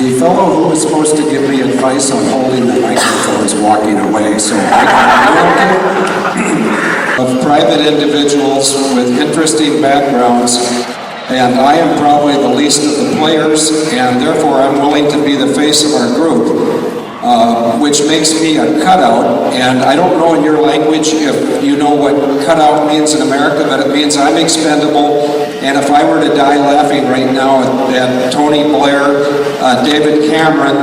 The fellow who was supposed to give me advice on holding the microphone is walking away, so I of private individuals with interesting backgrounds, and I am probably the least of the players, and therefore I'm willing to be the face of our group, which makes me a cutout. And I don't know in your language if you know what cutout means in America, but it means I'm expendable. And if I were to die laughing right now at Tony Blair, David Cameron,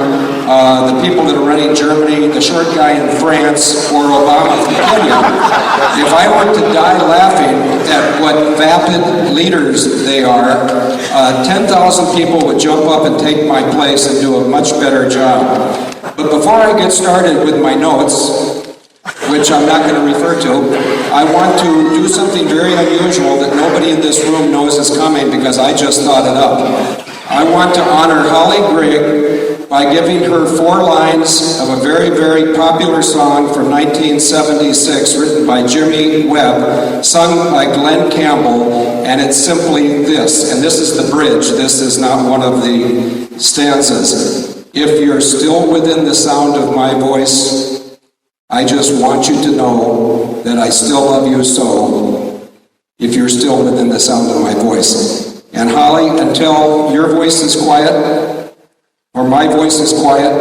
the people that are running Germany, the short guy in France, or Obama from Kenya, if I were to die laughing at what vapid leaders they are, 10,000 people would jump up and take my place and do a much better job. But before I get started with my notes, which I'm not going to refer to, I want to do something very unusual that nobody in this room knows is coming because I just thought it up. I want to honor Holly Grigg by giving her 4 lines of a very, very popular song from 1976 written by Jimmy Webb, sung by Glenn Campbell, and it's simply this. And this is the bridge. This is not one of the stanzas. If you're still within the sound of my voice, I just want you to know that I still love you so, if you're still within the sound of my voice. And Holly, until your voice is quiet, or my voice is quiet,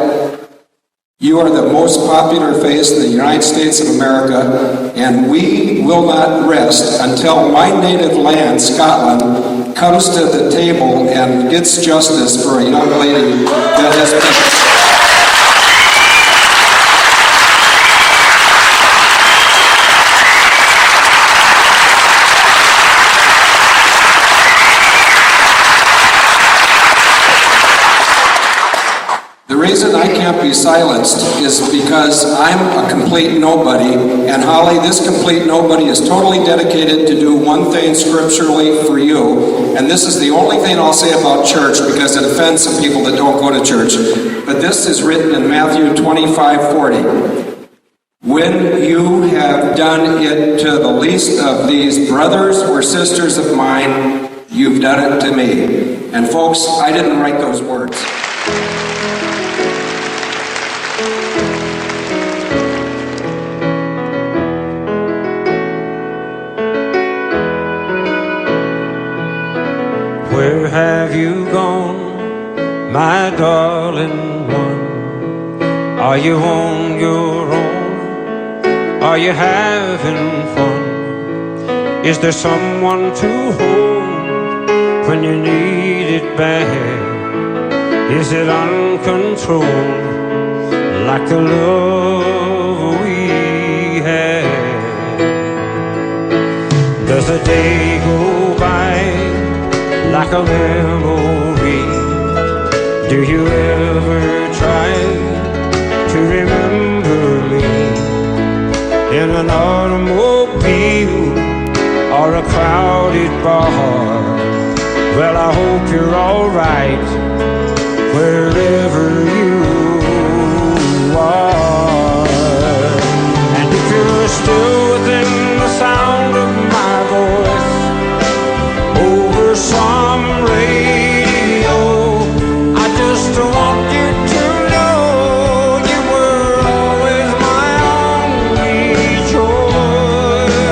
you are the most popular face in the United States of America, and we will not rest until my native land, Scotland, comes to the table and gets justice for a young lady that has been... The reason I can't be silenced is because I'm a complete nobody, and Holly, this complete nobody is totally dedicated to do one thing scripturally for you, and this is the only thing I'll say about church because it offends some people that don't go to church, but this is written in Matthew 25:40. When you have done it to the least of these brothers or sisters of mine, you've done it to me. And folks, I didn't write those words. Where have you gone, my darling one? Are you on your own? Are you having fun? Is there someone to hold when you need it bad? Is it uncontrolled like the love we had? Does a day go by like a memory? Do you ever try to remember me in an automobile or a crowded bar? Well, I hope you're all right wherever you are. And if you're still within the sound of my voice over some radio, I just want you to know you were always my only choice.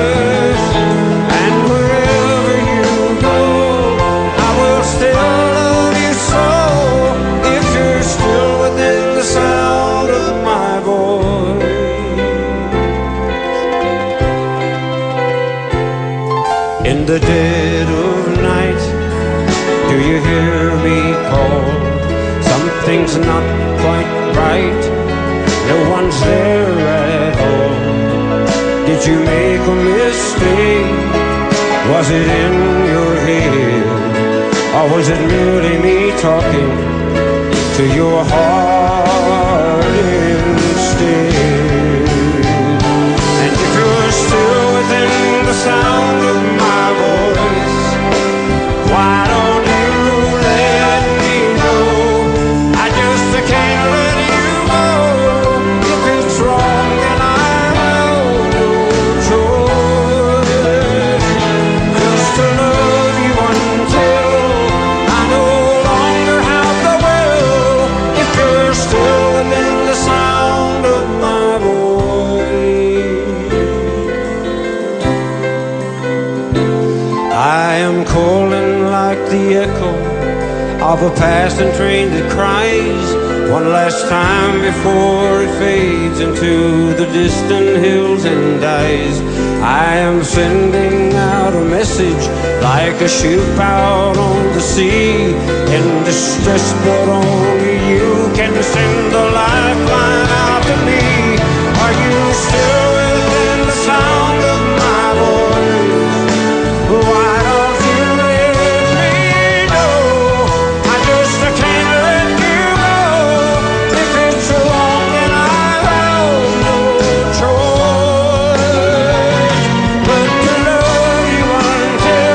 And wherever you go, I will still love you so, if you're still within the sound of my voice. In the dead of night, do you hear me call? Something's not quite right, no one's there at all. Did you make a mistake? Was it in your head? Or was it merely me talking to your heart instead? And if you're still within the sound of my voice, why don't you let me know? I just can't let you go. If it's wrong, then I have no choice. Just to love you until I no longer have the will of a passing train that cries one last time before it fades into the distant hills and dies. I am sending out a message like a ship out on the sea in distress, but only you can send a lifeline out to me. Are you still within the sound of my voice? Why don't you let me know? I can't let you go. If it's wrong, then I have no choice but to love you until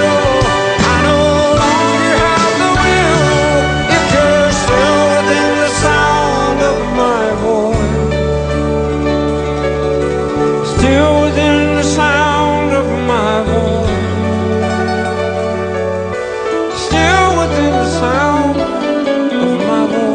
I no longer have the will. If you're still within the sound of my voice, still within the sound of my voice, still within the sound of my voice.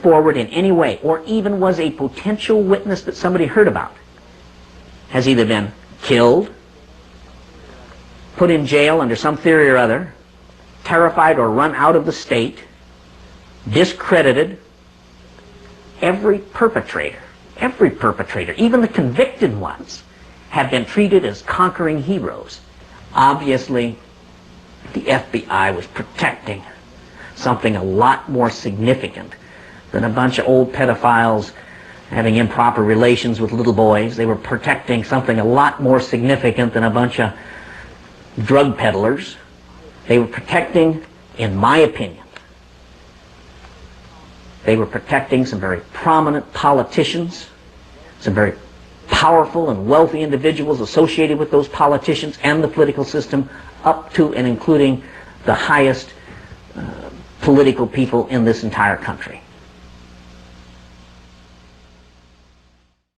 Forward in any way, or even was a potential witness that somebody heard about, has either been killed, put in jail under some theory or other, terrified or run out of the state, discredited. Every perpetrator, even the convicted ones, have been treated as conquering heroes. Obviously, the FBI was protecting something a lot more significant than a bunch of old pedophiles having improper relations with little boys. They were protecting something a lot more significant than a bunch of drug peddlers. They were protecting, in my opinion, they were protecting some very prominent politicians, some very powerful and wealthy individuals associated with those politicians and the political system, up to and including the highest political people in this entire country.